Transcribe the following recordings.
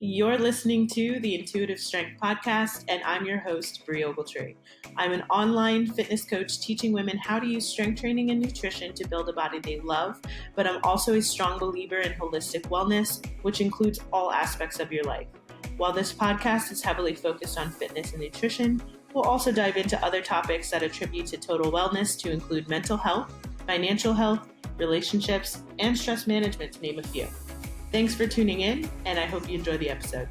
You're listening to the Intuitive Strength Podcast, and I'm your host, Brie Ogletree. I'm an online fitness coach teaching women how to use strength training and nutrition to build a body they love, but I'm also a strong believer in holistic wellness, which includes all aspects of your life. While this podcast is heavily focused on fitness and nutrition, we'll also dive into other topics that attribute to total wellness to include mental health, financial health, relationships, and stress management, to name a few. Thanks for tuning in, and I hope you enjoy the episode.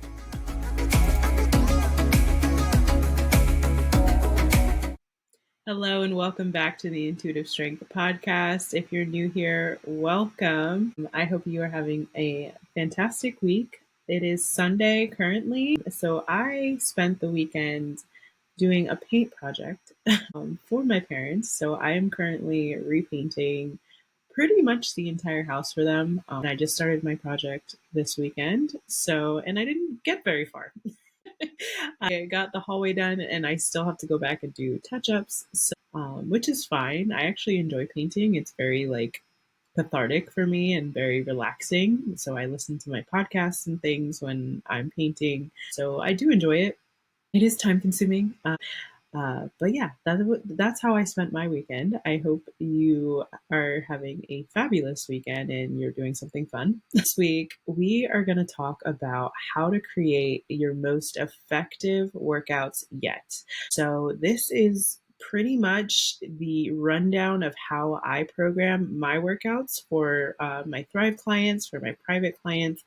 Hello, and welcome back to the Intuitive Strength Podcast. If you're new here, welcome. I hope you are having a fantastic week. It is Sunday currently, so I spent the weekend doing a paint project for my parents. So I am currently repainting pretty much the entire house for them. I just started my project this weekend, and I didn't get very far. I got the hallway done, and I still have to go back and do touch-ups, which is fine. I actually enjoy painting. It's very cathartic for me and very relaxing. So I listen to my podcasts and things when I'm painting. So I do enjoy it. It is time consuming. But yeah, that's how I spent my weekend. I hope you are having a fabulous weekend and you're doing something fun. This week, we are going to talk about how to create your most effective workouts yet. So this is pretty much the rundown of how I program my workouts for my Thrive clients, for my private clients,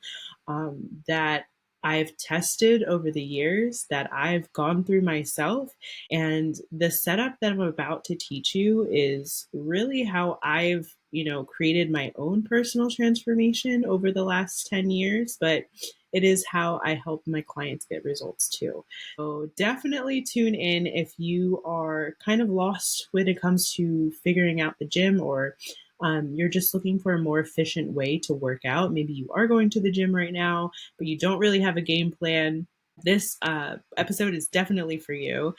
that I've tested over the years, that I've gone through myself. And the setup that I'm about to teach you is really how I've, created my own personal transformation over the last 10 years, but it is how I help my clients get results too. So definitely tune in if you are kind of lost when it comes to figuring out the gym, or you're just looking for a more efficient way to work out. Maybe you are going to the gym right now, but you don't really have a game plan. This episode is definitely for you.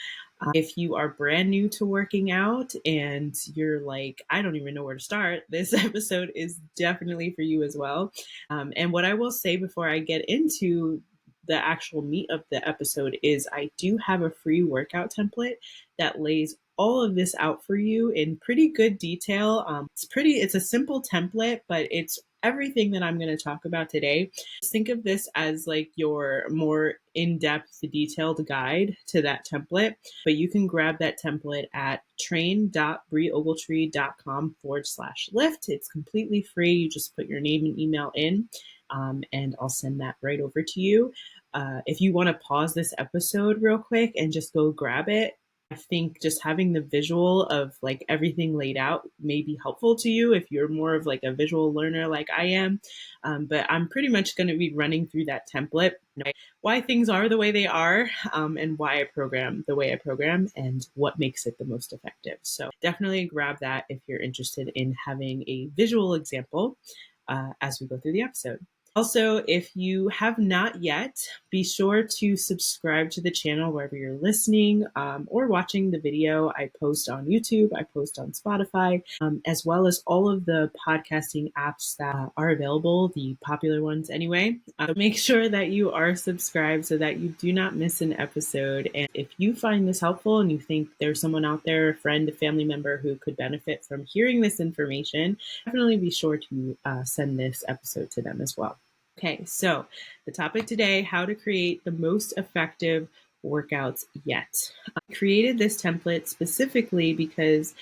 If you are brand new to working out and you're like, I don't even know where to start, this episode is definitely for you as well. And what I will say before I get into the actual meat of the episode is I do have a free workout template that lays all of this out for you in pretty good detail. It's a simple template, but it's everything that I'm going to talk about today. Just think of this as like your more in-depth, detailed guide to that template, but you can grab that template at train.brieogletree.com/lift. It's completely free. You just put your name and email in, and I'll send that right over to you. If you want to pause this episode real quick and just go grab it, I think just having the visual of like everything laid out may be helpful to you if you're more of like a visual learner like I am. But I'm pretty much going to be running through that template, why things are the way they are, and why I program the way I program and what makes it the most effective. So definitely grab that if you're interested in having a visual example as we go through the episode. Also, if you have not yet, be sure to subscribe to the channel wherever you're listening or watching the video. I post on YouTube, I post on Spotify, as well as all of the podcasting apps that are available, the popular ones anyway. Make sure that you are subscribed so that you do not miss an episode. And if you find this helpful and you think there's someone out there, a friend, a family member who could benefit from hearing this information, definitely be sure to send this episode to them as well. Okay, so the topic today, how to create the most effective workouts yet. I created this template specifically because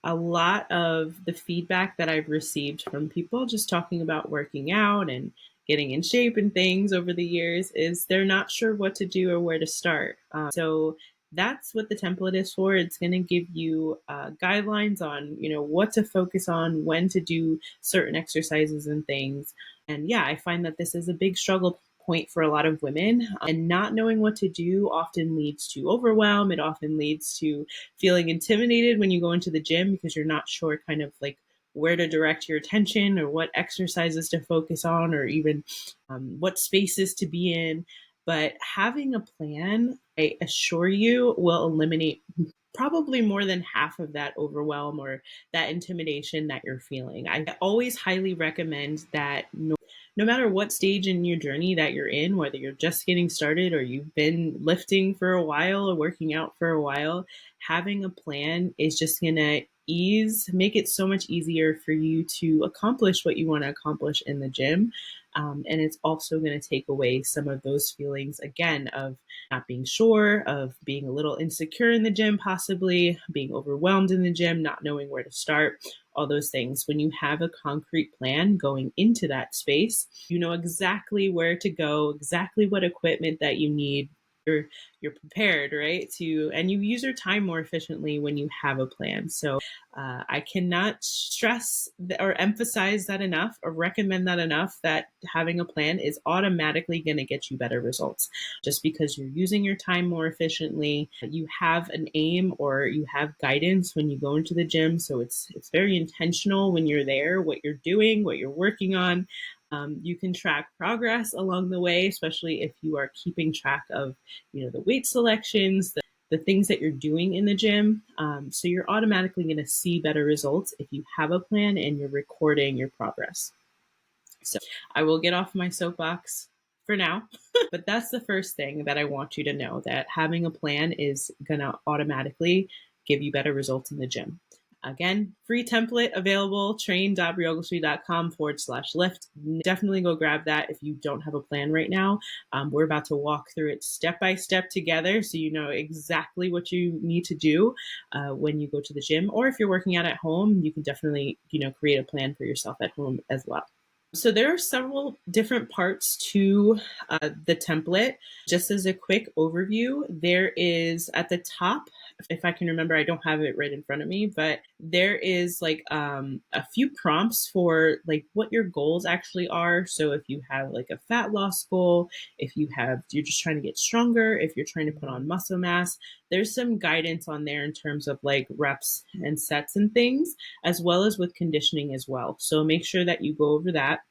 a lot of the feedback that I've received from people just talking about working out and getting in shape and things over the years is they're not sure what to do or where to start. So that's what the template is for. It's going to give you guidelines on, what to focus on, when to do certain exercises and things. And yeah, I find that this is a big struggle point for a lot of women, and not knowing what to do often leads to overwhelm. It often leads to feeling intimidated when you go into the gym because you're not sure kind of like where to direct your attention or what exercises to focus on, or even what spaces to be in. But having a plan, I assure you, will eliminate probably more than half of that overwhelm or that intimidation that you're feeling. I always highly recommend that no matter what stage in your journey that you're in, whether you're just getting started or you've been lifting for a while or working out for a while, having a plan is just going to make it so much easier for you to accomplish what you want to accomplish in the gym. And it's also going to take away some of those feelings, again, of not being sure, of being a little insecure in the gym, possibly being overwhelmed in the gym, not knowing where to start, all those things. When you have a concrete plan going into that space, you know exactly where to go, exactly what equipment that you need. You're prepared, right? And you use your time more efficiently when you have a plan. So I cannot stress or emphasize that enough or recommend that enough, that having a plan is automatically going to get you better results. Just because you're using your time more efficiently, you have an aim or you have guidance when you go into the gym. So it's very intentional when you're there, what you're doing, what you're working on. You can track progress along the way, especially if you are keeping track of, the weight selections, the things that you're doing in the gym. So you're automatically going to see better results if you have a plan and you're recording your progress. So I will get off my soapbox for now, but that's the first thing that I want you to know, that having a plan is going to automatically give you better results in the gym. Again, free template available, train.brioglestree.com/lift. Definitely go grab that if you don't have a plan right now. We're about to walk through it step by step together, so you know exactly what you need to do when you go to the gym. Or if you're working out at home, you can definitely, create a plan for yourself at home as well. So there are several different parts to the template. Just as a quick overview, there is at the top, if I can remember, I don't have it right in front of me, but there is like a few prompts for like what your goals actually are. So if you have like a fat loss goal, if you're just trying to get stronger, if you're trying to put on muscle mass, there's some guidance on there in terms of like reps and sets and things, as well as with conditioning as well. So make sure that you go over that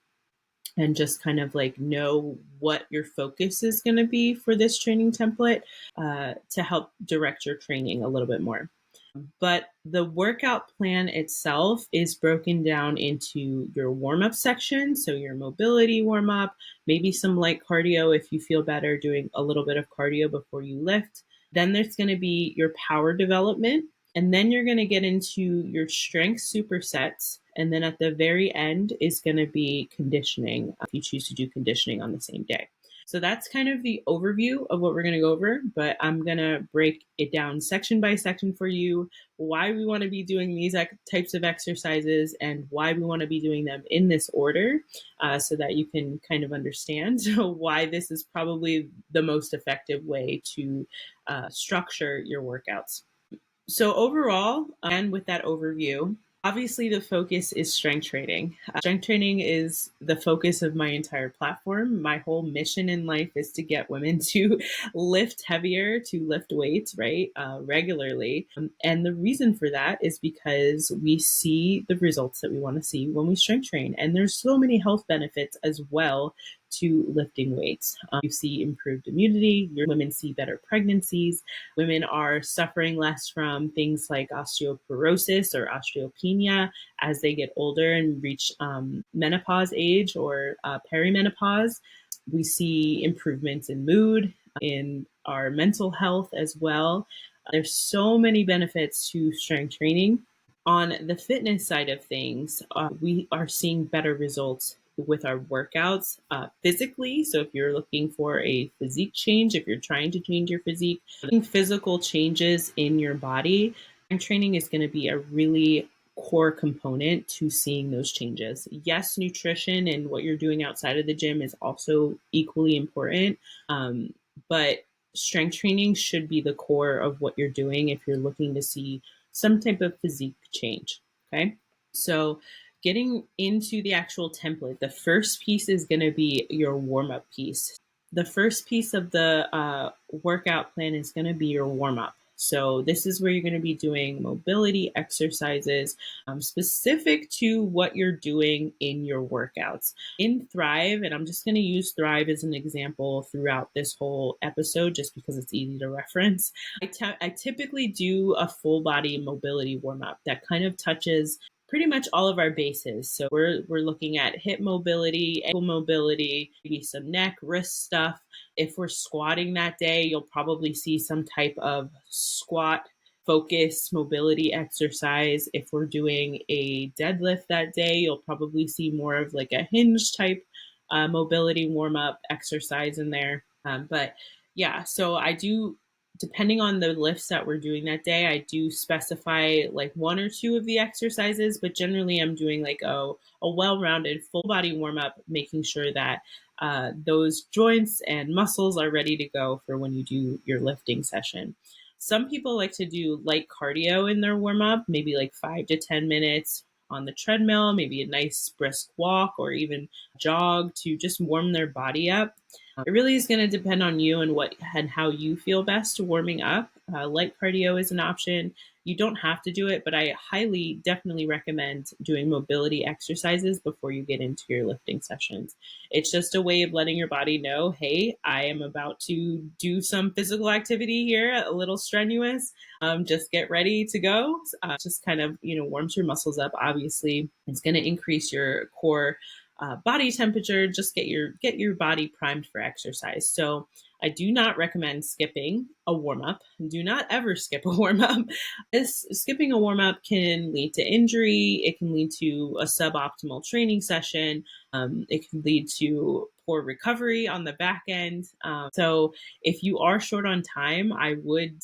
and just kind of like know what your focus is going to be for this training template to help direct your training a little bit more. But the workout plan itself is broken down into your warm-up section. So your mobility warm-up, maybe some light cardio if you feel better doing a little bit of cardio before you lift. Then there's going to be your power development. And then you're going to get into your strength supersets. And then at the very end is going to be conditioning, if you choose to do conditioning on the same day. So that's kind of the overview of what we're going to go over, but I'm going to break it down section by section for you, why we want to be doing these types of exercises and why we want to be doing them in this order, so that you can kind of understand why this is probably the most effective way to structure your workouts. So overall, and with that overview, obviously the focus is strength training. Strength training is the focus of my entire platform. My whole mission in life is to get women to lift heavier, to lift weights, right, regularly. And the reason for that is because we see the results that we want to see when we strength train. And there's so many health benefits as well to lifting weights. You see improved immunity, your women see better pregnancies, women are suffering less from things like osteoporosis or osteopenia as they get older and reach menopause age or perimenopause. We see improvements in mood, in our mental health as well. There's so many benefits to strength training. On the fitness side of things, we are seeing better results with our workouts physically. So if you're looking for a physique change, if you're trying to change your physique, physical changes in your body, strength training is going to be a really core component to seeing those changes. Yes, nutrition and what you're doing outside of the gym is also equally important, but strength training should be the core of what you're doing if you're looking to see some type of physique change. Okay. So getting into the actual template, the first piece is going to be your warm-up piece. The first piece of the workout plan is going to be your warm-up. So this is where you're going to be doing mobility exercises specific to what you're doing in your workouts. In Thrive, and I'm just going to use Thrive as an example throughout this whole episode just because it's easy to reference. I typically do a full body mobility warm-up that kind of touches pretty much all of our bases. So we're looking at hip mobility, ankle mobility, maybe some neck, wrist stuff. If we're squatting that day, you'll probably see some type of squat focus mobility exercise. If we're doing a deadlift that day, you'll probably see more of like a hinge type mobility warm up exercise in there. But yeah, so I do, depending on the lifts that we're doing that day, I do specify like one or two of the exercises, but generally I'm doing like a well-rounded full body warm up, making sure that those joints and muscles are ready to go for when you do your lifting session. Some people like to do light cardio in their warm up, maybe like 5 to 10 minutes on the treadmill, maybe a nice brisk walk or even jog to just warm their body up. It really is going to depend on you and what and how you feel best warming up. Light cardio is an option. You don't have to do it, but I highly, definitely recommend doing mobility exercises before you get into your lifting sessions. It's just a way of letting your body know, hey, I am about to do some physical activity here, a little strenuous. Just get ready to go. Just kind of, warms your muscles up. Obviously, it's going to increase your core body temperature. Just get your body primed for exercise. So I do not recommend skipping a warm up. Do not ever skip a warm up. Skipping a warm up can lead to injury. It can lead to a suboptimal training session. It can lead to poor recovery on the back end. So if you are short on time, I would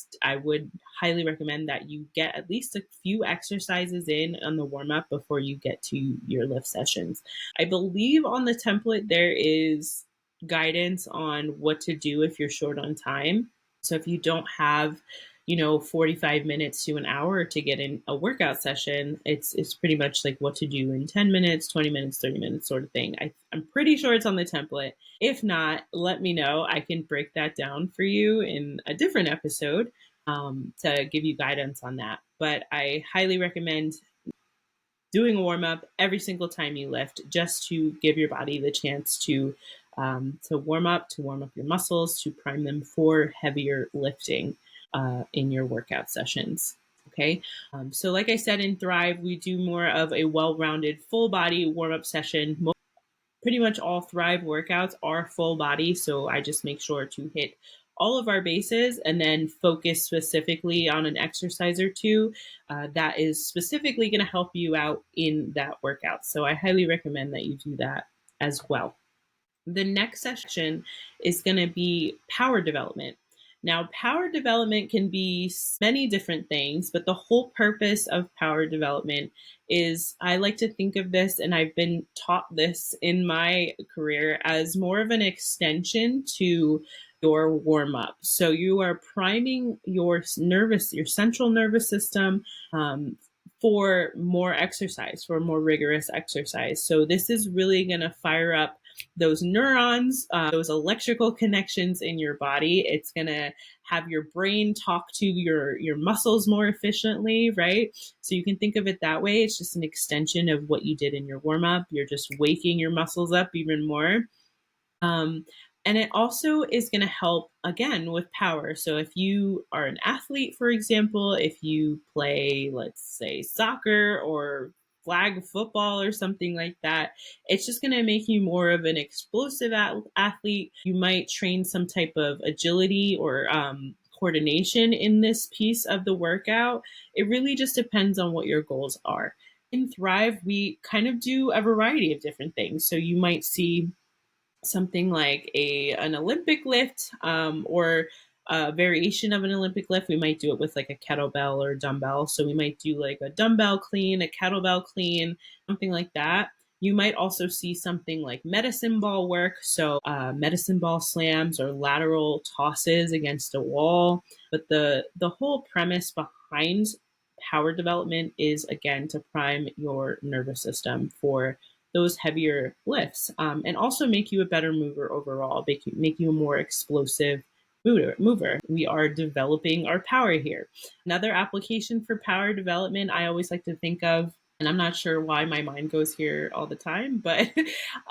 highly recommend that you get at least a few exercises in on the warm up before you get to your lift sessions. I believe on the template there is guidance on what to do if you're short on time. So if you don't have 45 minutes to an hour to get in a workout session, it's pretty much like what to do in 10 minutes, 20 minutes, 30 minutes sort of thing. I'm pretty sure it's on the template. If not, let me know. I can break that down for you in a different episode to give you guidance on that. But I highly recommend doing a warm up every single time you lift, just to give your body the chance to warm up your muscles, to prime them for heavier lifting in your workout sessions. Okay. So like I said, in Thrive, we do more of a well-rounded full body warm up session. Pretty much all Thrive workouts are full body. So I just make sure to hit all of our bases and then focus specifically on an exercise or two that is specifically going to help you out in that workout. So I highly recommend that you do that as well. The next session is going to be power development. Now, power development can be many different things, but the whole purpose of power development is, I like to think of this, and I've been taught this in my career, as more of an extension to your warm up. So you are priming your central nervous system for more exercise, for more rigorous exercise. So this is really going to fire up those neurons, those electrical connections in your body. It's going to have your brain talk to your muscles more efficiently, right? So you can think of it that way. It's just an extension of what you did in your warm up. You're just waking your muscles up even more. And it also is going to help, again, with power. So if you are an athlete, for example, if you play, let's say, soccer or flag football or something like that, it's just going to make you more of an explosive athlete. You might train some type of agility or coordination in this piece of the workout. It really just depends on what your goals are. In Thrive, we kind of do a variety of different things. So you might see something like an Olympic lift or a variation of an Olympic lift. We might do it with like a kettlebell or dumbbell. So we might do like a dumbbell clean, a kettlebell clean, something like that. You might also see something like medicine ball work. So medicine ball slams or lateral tosses against a wall. But the whole premise behind power development is, again, to prime your nervous system for those heavier lifts, and also make you a better mover overall, make you a more explosive mover. We are developing our power here. Another application for power development I always like to think of, and I'm not sure why my mind goes here all the time, but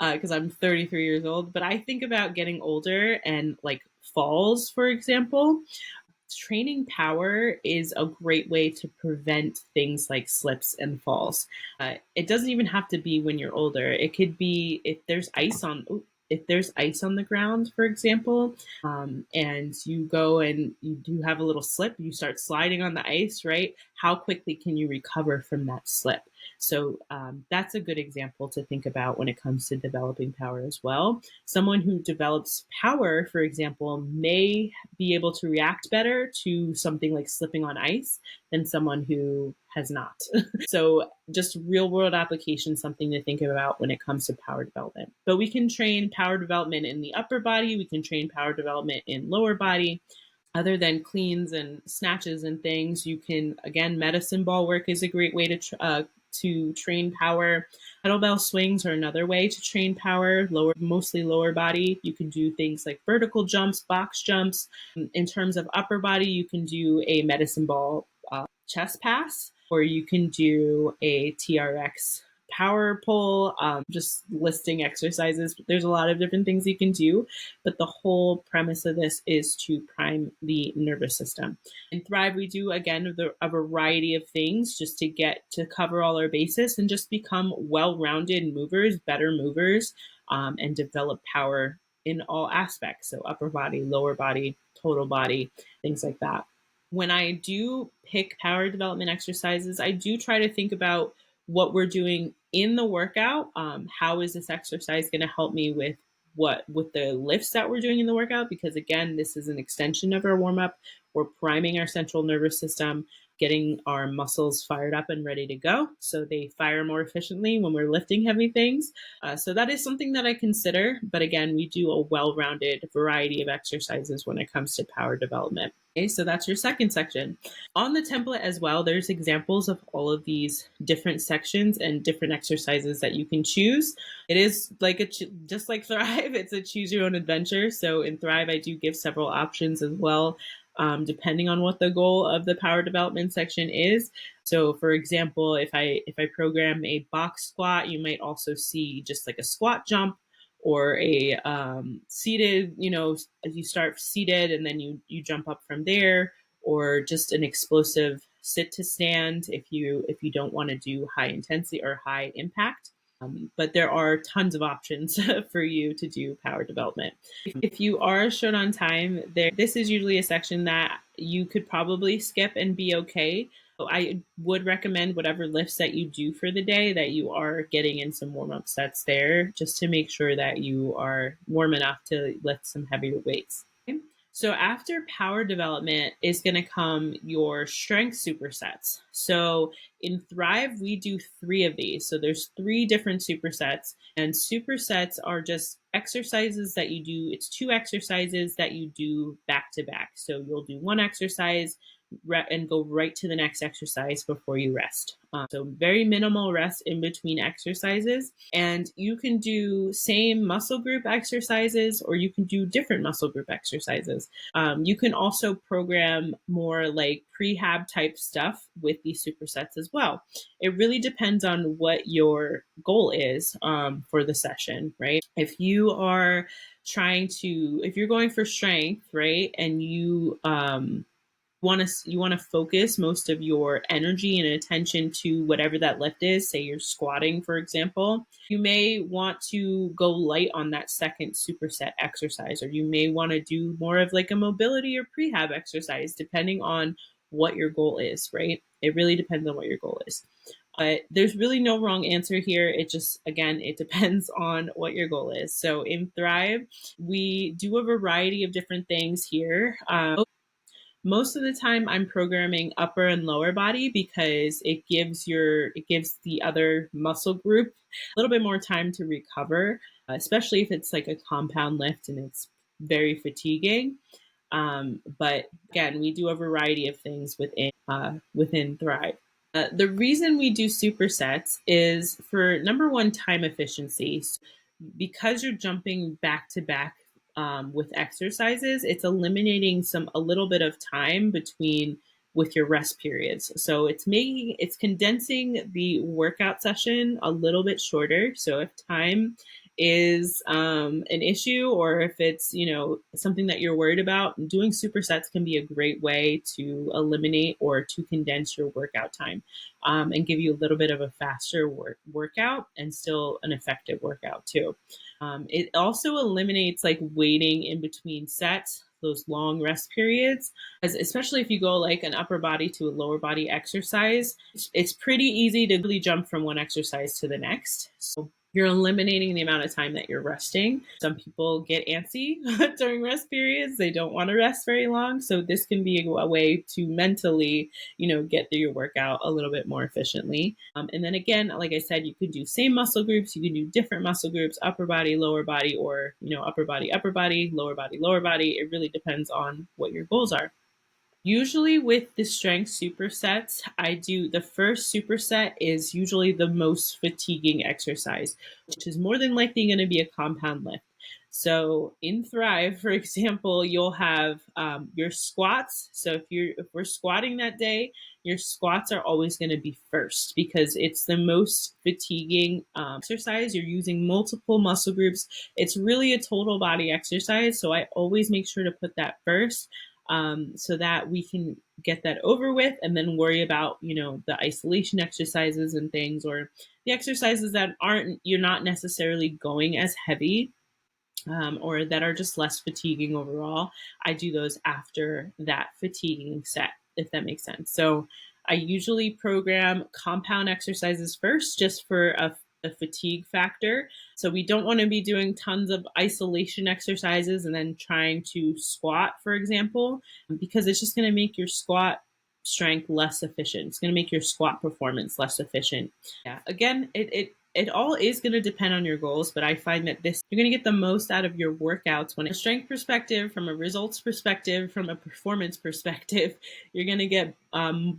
because I'm 33 years old, but I think about getting older and like falls, for example. training power is a great way to prevent things like slips and falls. It doesn't even have to be when you're older. It could be if there's ice on the ground, for example, and you go and you do have a little slip, you start sliding on the ice, right? How quickly can you recover from that slip? So that's a good example to think about when it comes to developing power as well. Someone who develops power, for example, may be able to react better to something like slipping on ice than someone who has not. So just real world application, something to think about when it comes to power development. But we can train power development in the upper body. We can train power development in lower body. Other than cleans and snatches and things, you can, again, medicine ball work is a great way to train power. Kettlebell swings are another way to train power, mostly lower body. You can do things like vertical jumps, box jumps. In terms of upper body, you can do a medicine ball chest pass, or you can do a TRX power pull, just listing exercises. There's a lot of different things you can do, but the whole premise of this is to prime the nervous system. In Thrive, we do, again, a variety of things just to get to cover all our bases and just become well-rounded movers, better movers, and develop power in all aspects. So upper body, lower body, total body, things like that. When I do pick power development exercises, I do try to think about what we're doing in the workout. How is this exercise going to help me with the lifts that we're doing in the workout? Because again, this is an extension of our warm up. We're priming our central nervous system, getting our muscles fired up and ready to go, so they fire more efficiently when we're lifting heavy things. So that is something that I consider. But again, we do a well-rounded variety of exercises when it comes to power development. Okay, so that's your second section. On the template as well, there's examples of all of these different sections and different exercises that you can choose. It is like just like Thrive, it's a choose your own adventure. So in Thrive, I do give several options as well, depending on what the goal of the power development section is. So for example, if I program a box squat, you might also see just like a squat jump, or a seated, you start seated and then you jump up from there, or just an explosive sit to stand if you don't want to do high intensity or high impact. But there are tons of options for you to do power development. If you are short on time, this is usually a section that you could probably skip and be okay. So I would recommend whatever lifts that you do for the day that you are getting in some warm-up sets there, just to make sure that you are warm enough to lift some heavier weights. Okay? So after power development is going to come your strength supersets. So in Thrive, we do 3 of these. So there's 3 different supersets, and supersets are just exercises that you do. It's 2 exercises that you do back to back. So you'll do one exercise and go right to the next exercise before you rest. So very minimal rest in between exercises. And you can do same muscle group exercises, or you can do different muscle group exercises. You can also program more like prehab type stuff with these supersets as well. It really depends on what your goal is for the session, right? If you are if you're going for strength, right, and you want to focus most of your energy and attention to whatever that lift is, say you're squatting, for example, you may want to go light on that second superset exercise, or you may want to do more of like a mobility or prehab exercise, depending on what your goal is, right? It really depends on what your goal is. But there's really no wrong answer here. It just, again, it depends on what your goal is. So in Thrive, we do a variety of different things here. Most of the time I'm programming upper and lower body because it gives the other muscle group a little bit more time to recover, especially if it's like a compound lift and it's very fatiguing. But again, we do a variety of things within Thrive. The reason we do supersets is for number one, time efficiency. So because you're jumping back to back with exercises, it's eliminating a little bit of time with your rest periods. So it's condensing the workout session a little bit shorter. So if time is an issue, or if it's, something that you're worried about, doing supersets can be a great way to eliminate or to condense your workout time, and give you a little bit of a faster workout and still an effective workout too. It also eliminates like waiting in between sets, those long rest periods, as especially if you go like an upper body to a lower body exercise, it's pretty easy to really jump from one exercise to the next. So you're eliminating the amount of time that you're resting. Some people get antsy during rest periods. They don't want to rest very long. So this can be a way to mentally, get through your workout a little bit more efficiently. And then again, like I said, you could do same muscle groups. You can do different muscle groups, upper body, lower body, or, upper body, lower body. It really depends on what your goals are. Usually with the strength supersets, I do the first superset is usually the most fatiguing exercise, which is more than likely going to be a compound lift. So in Thrive, for example, you'll have your squats. So if we're squatting that day, your squats are always going to be first because it's the most fatiguing exercise. You're using multiple muscle groups. It's really a total body exercise. So I always make sure to put that first, so that we can get that over with and then worry about, the isolation exercises and things, or the exercises that you're not necessarily going as heavy, or that are just less fatiguing overall. I do those after that fatiguing set, if that makes sense. So I usually program compound exercises first, just for a fatigue factor. So we don't want to be doing tons of isolation exercises and then trying to squat, for example, because it's just going to make your squat strength less efficient. It's going to make your squat performance less efficient. Yeah. Again, it all is going to depend on your goals, but I find that you're going to get the most out of your workouts when, from a strength perspective, from a results perspective, from a performance perspective, you're going to get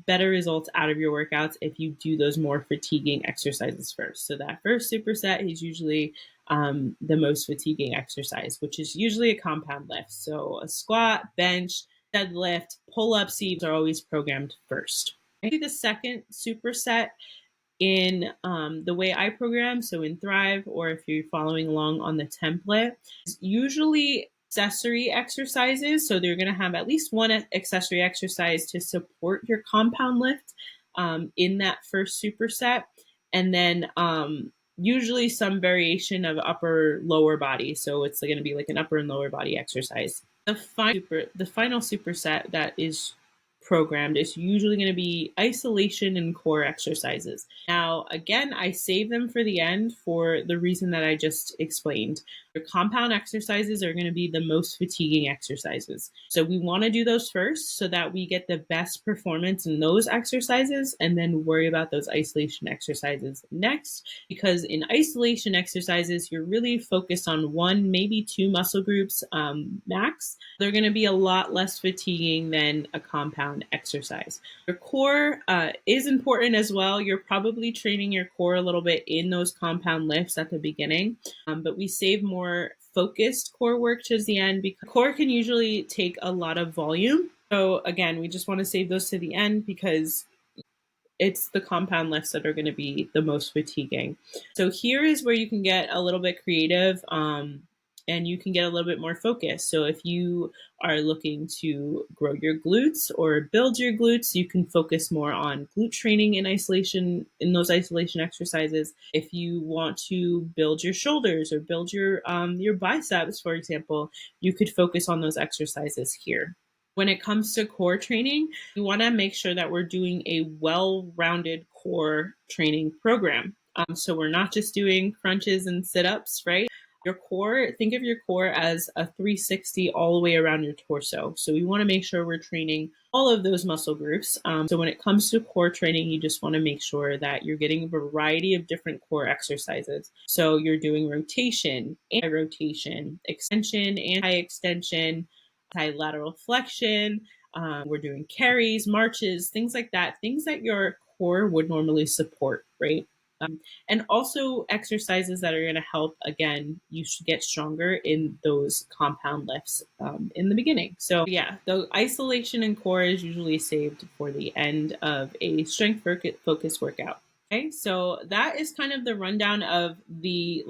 better results out of your workouts if you do those more fatiguing exercises first. So that first superset is usually the most fatiguing exercise, which is usually a compound lift. So a squat, bench, deadlift, pull-ups are always programmed first. I think the second superset in the way I program, so in Thrive, or if you're following along on the template, is usually accessory exercises. So they're going to have at least one accessory exercise to support your compound lift in that first superset. And then usually some variation of upper lower body. So it's going to be like an upper and lower body exercise. The final superset that is programmed is usually going to be isolation and core exercises. Now, again, I save them for the end for the reason that I just explained. Your compound exercises are going to be the most fatiguing exercises. So we want to do those first so that we get the best performance in those exercises and then worry about those isolation exercises next. Because in isolation exercises, you're really focused on one, maybe two muscle groups max. They're going to be a lot less fatiguing than a compound exercise. Your core is important as well. You're probably training your core a little bit in those compound lifts at the beginning, but we save more focused core work towards the end because core can usually take a lot of volume. So again, we just want to save those to the end because it's the compound lifts that are going to be the most fatiguing. So here is where you can get a little bit creative, and you can get a little bit more focused. So if you are looking to grow your glutes or build your glutes, you can focus more on glute training in those isolation exercises. If you want to build your shoulders or build your biceps, for example, you could focus on those exercises here. When it comes to core training, we want to make sure that we're doing a well-rounded core training program. So we're not just doing crunches and sit-ups, right? Your core, think of your core as a 360 all the way around your torso. So we want to make sure we're training all of those muscle groups. So when it comes to core training, you just want to make sure that you're getting a variety of different core exercises. So you're doing rotation, anti-rotation, extension, anti-extension, lateral flexion. We're doing carries, marches, things like that, things that your core would normally support, right? And also exercises that are going to help, again, you should get stronger in those compound lifts in the beginning. So yeah, the isolation and core is usually saved for the end of a strength focused workout. Okay, so that is kind of the rundown of the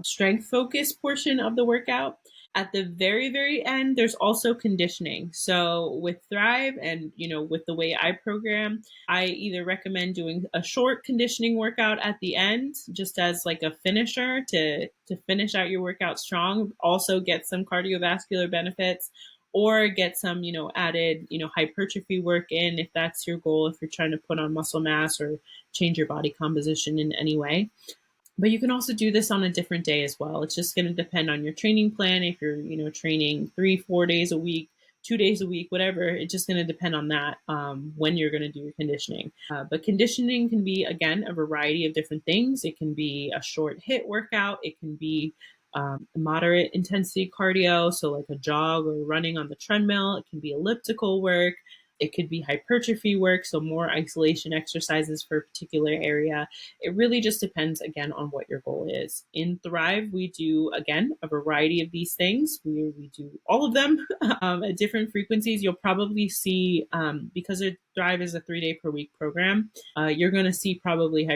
strength focus portion of the workout. At the very, very end, there's also conditioning. So with Thrive and, with the way I program, I either recommend doing a short conditioning workout at the end, just as like a finisher to finish out your workout strong, also get some cardiovascular benefits, or get some, added, hypertrophy work in if that's your goal, if you're trying to put on muscle mass or change your body composition in any way. But you can also do this on a different day as well. It's just going to depend on your training plan. If you're, training 3-4 days a week, 2 days a week, whatever, it's just going to depend on that when you're going to do your conditioning. But conditioning can be, again, a variety of different things. It can be a short HIIT workout. It can be moderate intensity cardio, so like a jog or running on the treadmill. It can be elliptical work. It could be hypertrophy work, so more isolation exercises for a particular area. It really just depends, again, on what your goal is. In Thrive, we do, again, a variety of these things. We do all of them at different frequencies. You'll probably see, because Thrive is a 3-day per week program, you're going to see probably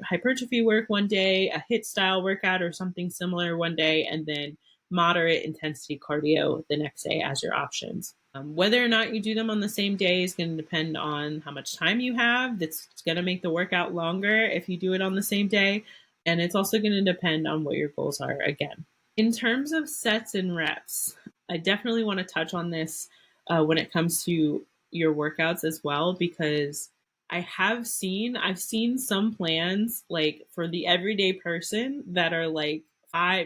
hypertrophy work one day, a HIIT style workout or something similar one day, and then moderate intensity cardio the next day as your options. Whether or not you do them on the same day is going to depend on how much time you have. That's going to make the workout longer if you do it on the same day. And it's also going to depend on what your goals are again. In terms of sets and reps, I definitely want to touch on this when it comes to your workouts as well, because I've seen some plans like for the everyday person that are like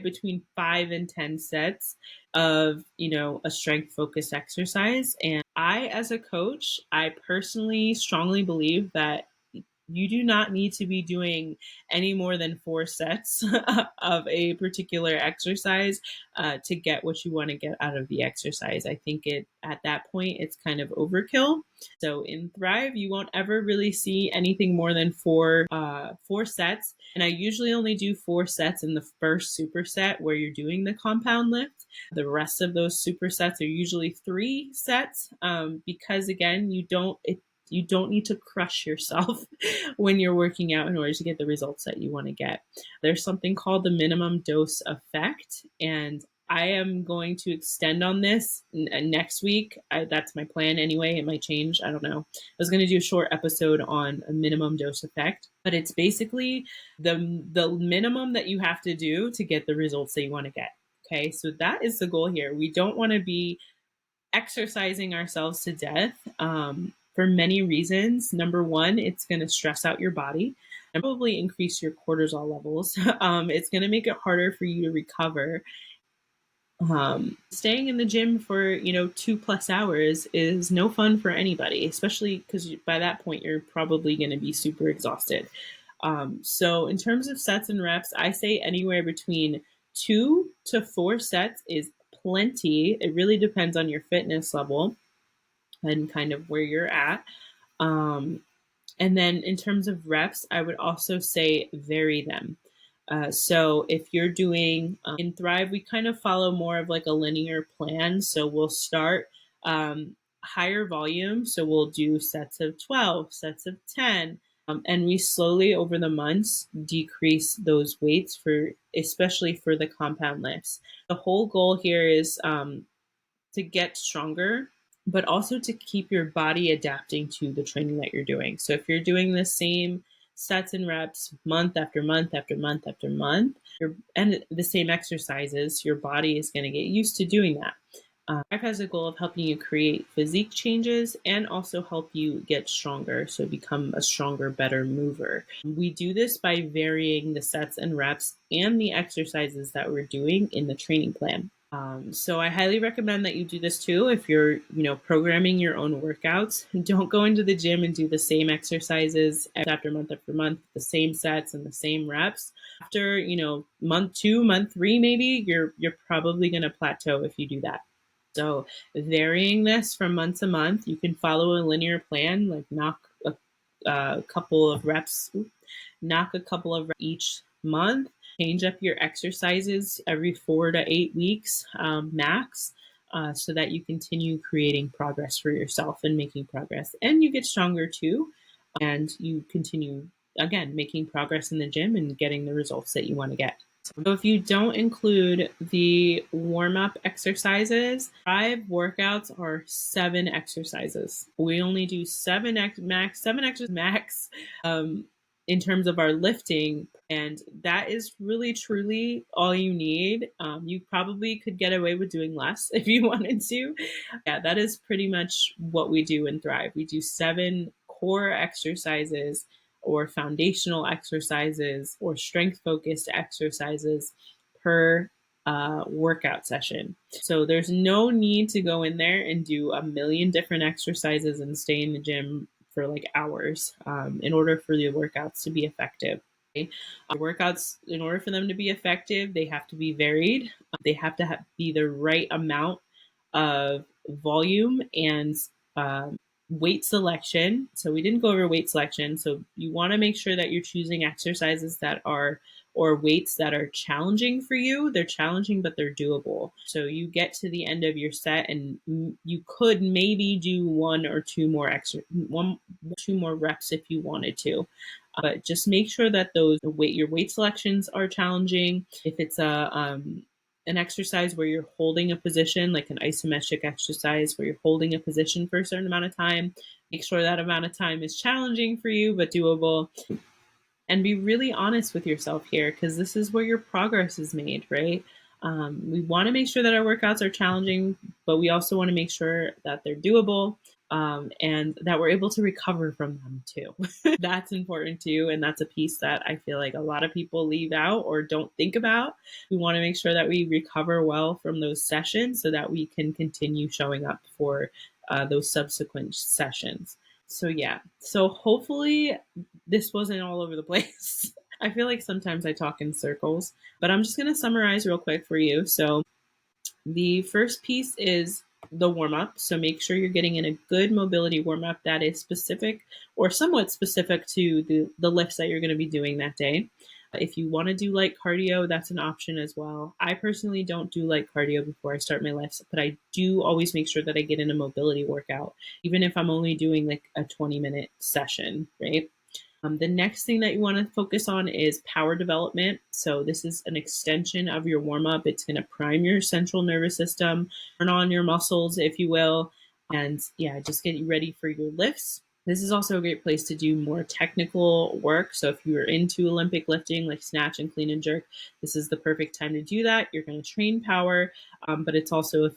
between 5 and 10 sets of, a strength focused exercise. And I, as a coach, I personally strongly believe that you do not need to be doing any more than 4 sets of a particular exercise to get what you want to get out of the exercise. I think at that point, it's kind of overkill. So in Thrive, you won't ever really see anything more than four sets. And I usually only do 4 sets in the first superset where you're doing the compound lift. The rest of those supersets are usually 3 sets because, again, you don't need to crush yourself when you're working out in order to get the results that you want to get. There's something called the minimum dose effect, and I am going to extend on this next week. That's my plan anyway. It might change. I don't know. I was going to do a short episode on a minimum dose effect, but it's basically the minimum that you have to do to get the results that you want to get. Okay, so that is the goal here. We don't want to be exercising ourselves to death for many reasons. Number one, it's going to stress out your body and probably increase your cortisol levels. It's going to make it harder for you to recover. Staying in the gym for 2+ hours is no fun for anybody, especially because by that point you're probably going to be super exhausted. So in terms of sets and reps, I say anywhere between 2 to 4 sets is plenty. It really depends on your fitness level and kind of where you're at. And then in terms of reps, I would also say vary them. So if you're doing in Thrive, we kind of follow more of like a linear plan. So we'll start higher volume. So we'll do sets of 12, sets of 10. And we slowly over the months decrease those weights especially for the compound lifts. The whole goal here is to get stronger, but also to keep your body adapting to the training that you're doing. So if you're doing the same sets and reps month after month after month after month, and the same exercises, your body is going to get used to doing that. Thrive has a goal of helping you create physique changes and also help you get stronger, so become a stronger, better mover. We do this by varying the sets and reps and the exercises that we're doing in the training plan. So I highly recommend that you do this too. If you're, programming your own workouts, don't go into the gym and do the same exercises after month, the same sets and the same reps. After, month 2, month 3, maybe you're probably going to plateau if you do that. So varying this from month to month, you can follow a linear plan, like knock a couple of reps each month. Change up your exercises every 4 to 8 weeks max, so that you continue creating progress for yourself and making progress. And you get stronger too. And you continue, again, making progress in the gym and getting the results that you want to get. So if you don't include the warm-up exercises, 5 workouts are 7 exercises. We only do 7 exercises max in terms of our lifting, and that is really truly all you need. You probably could get away with doing less if you wanted to. Yeah, that is pretty much what we do in Thrive. We do 7 core exercises or foundational exercises or strength focused exercises per workout session. So there's no need to go in there and do a million different exercises and stay in the gym for like hours in order for the workouts to be effective. Okay? Workouts, in order for them to be effective, they have to be varied. They have to be the right amount of volume and weight selection. So we didn't go over weight selection. So you want to make sure that you're choosing exercises that are or weights that are challenging for you. They're challenging, but they're doable. So you get to the end of your set and you could maybe do 1 or 2 more reps if you wanted to. But just make sure that your weight selections are challenging. If it's an exercise where you're holding a position, like an isometric exercise where you're holding a position for a certain amount of time, make sure that amount of time is challenging for you, but doable. And be really honest with yourself here, because this is where your progress is made, right? We want to make sure that our workouts are challenging, but we also want to make sure that they're doable and that we're able to recover from them too. That's important too. And that's a piece that I feel like a lot of people leave out or don't think about. We want to make sure that we recover well from those sessions so that we can continue showing up for those subsequent sessions. So yeah, so hopefully this wasn't all over the place. I feel like sometimes I talk in circles, but I'm just going to summarize real quick for you. So the first piece is the warm up. So make sure you're getting in a good mobility warm up that is specific or somewhat specific to the lifts that you're going to be doing that day. If you want to do light cardio, that's an option as well. I personally don't do light cardio before I start my lifts, but I do always make sure that I get in a mobility workout, even if I'm only doing like a 20-minute session, right? The next thing that you want to focus on is power development. So this is an extension of your warm-up. It's going to prime your central nervous system, turn on your muscles, if you will, and yeah, just get you ready for your lifts. This is also a great place to do more technical work. So if you're into Olympic lifting, like snatch and clean and jerk, this is the perfect time to do that. You're going to train power, but it's also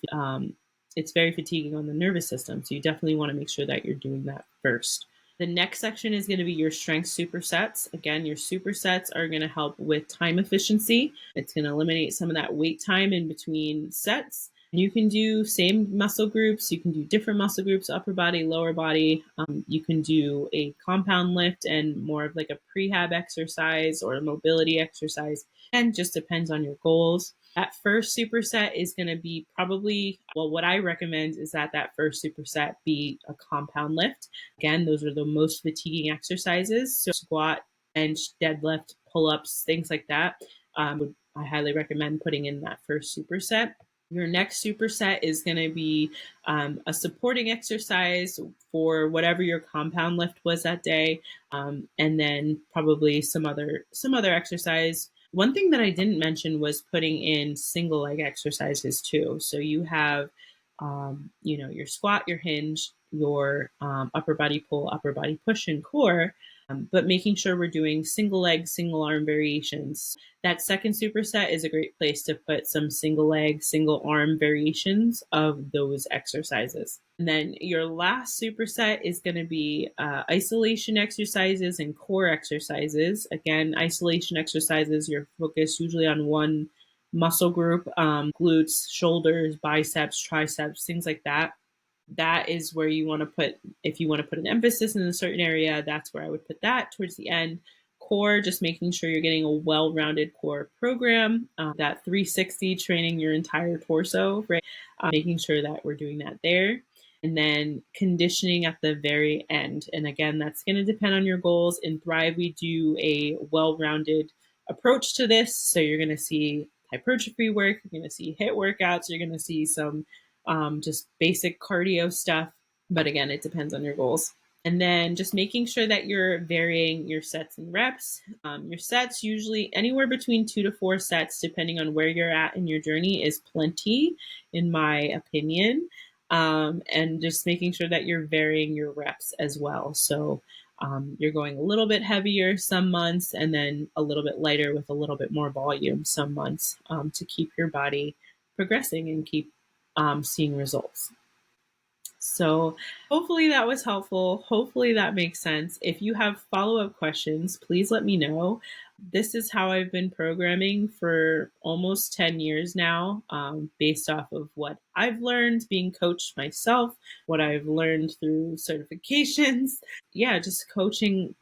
it's very fatiguing on the nervous system. So you definitely want to make sure that you're doing that first. The next section is going to be your strength supersets. Again, your supersets are going to help with time efficiency. It's going to eliminate some of that wait time in between sets. You can do same muscle groups. You can do different muscle groups, upper body, lower body. You can do a compound lift and more of like a prehab exercise or a mobility exercise. And just depends on your goals. That first superset is going to be what I recommend is that first superset be a compound lift. Again, those are the most fatiguing exercises. So squat, bench, deadlift, pull-ups, things like that. I highly recommend putting in that first superset. Your next superset is going to be a supporting exercise for whatever your compound lift was that day, and then probably some other exercise. One thing that I didn't mention was putting in single leg exercises too. So you have, your squat, your hinge, your upper body pull, upper body push, and core. But making sure we're doing single leg, single arm variations. That second superset is a great place to put some single leg, single arm variations of those exercises. And then your last superset is going to be isolation exercises and core exercises. Again, isolation exercises, you're focused usually on one muscle group, glutes, shoulders, biceps, triceps, things like that. That is where you want to put, if you want to put an emphasis in a certain area, that's where I would put that towards the end. Core, just making sure you're getting a well-rounded core program, that 360 training your entire torso, right? Making sure that we're doing that there. And then conditioning at the very end. And again, that's going to depend on your goals. In Thrive, we do a well-rounded approach to this. So you're going to see hypertrophy work, you're going to see HIIT workouts, you're going to see some just basic cardio stuff. But again, it depends on your goals. And then just making sure that you're varying your sets and reps. Your sets, usually anywhere between 2 to 4 sets, depending on where you're at in your journey, is plenty, in my opinion. And just making sure that you're varying your reps as well. So you're going a little bit heavier some months and then a little bit lighter with a little bit more volume some months, to keep your body progressing and keep seeing results. So, hopefully that was helpful. Hopefully that makes sense. If you have follow up questions, please let me know. This is how I've been programming for almost 10 years now, based off of what I've learned being coached myself, what I've learned through certifications. Yeah, just coaching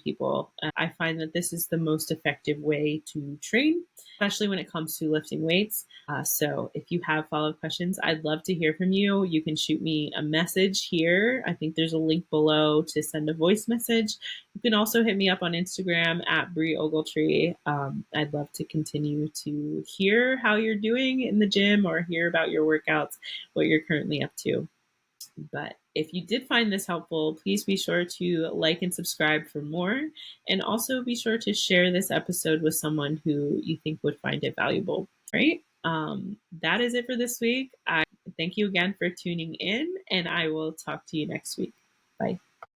people. I find that this is the most effective way to train, especially when it comes to lifting weights. So if you have follow-up questions, I'd love to hear from you. You can shoot me a message here. I think there's a link below to send a voice message. You can also hit me up on Instagram at Brie Ogletree. I'd love to continue to hear how you're doing in the gym or hear about your workouts, what you're currently up to. But if you did find this helpful, please be sure to like and subscribe for more. And also be sure to share this episode with someone who you think would find it valuable. Right? That is it for this week. I thank you again for tuning in, and I will talk to you next week. Bye.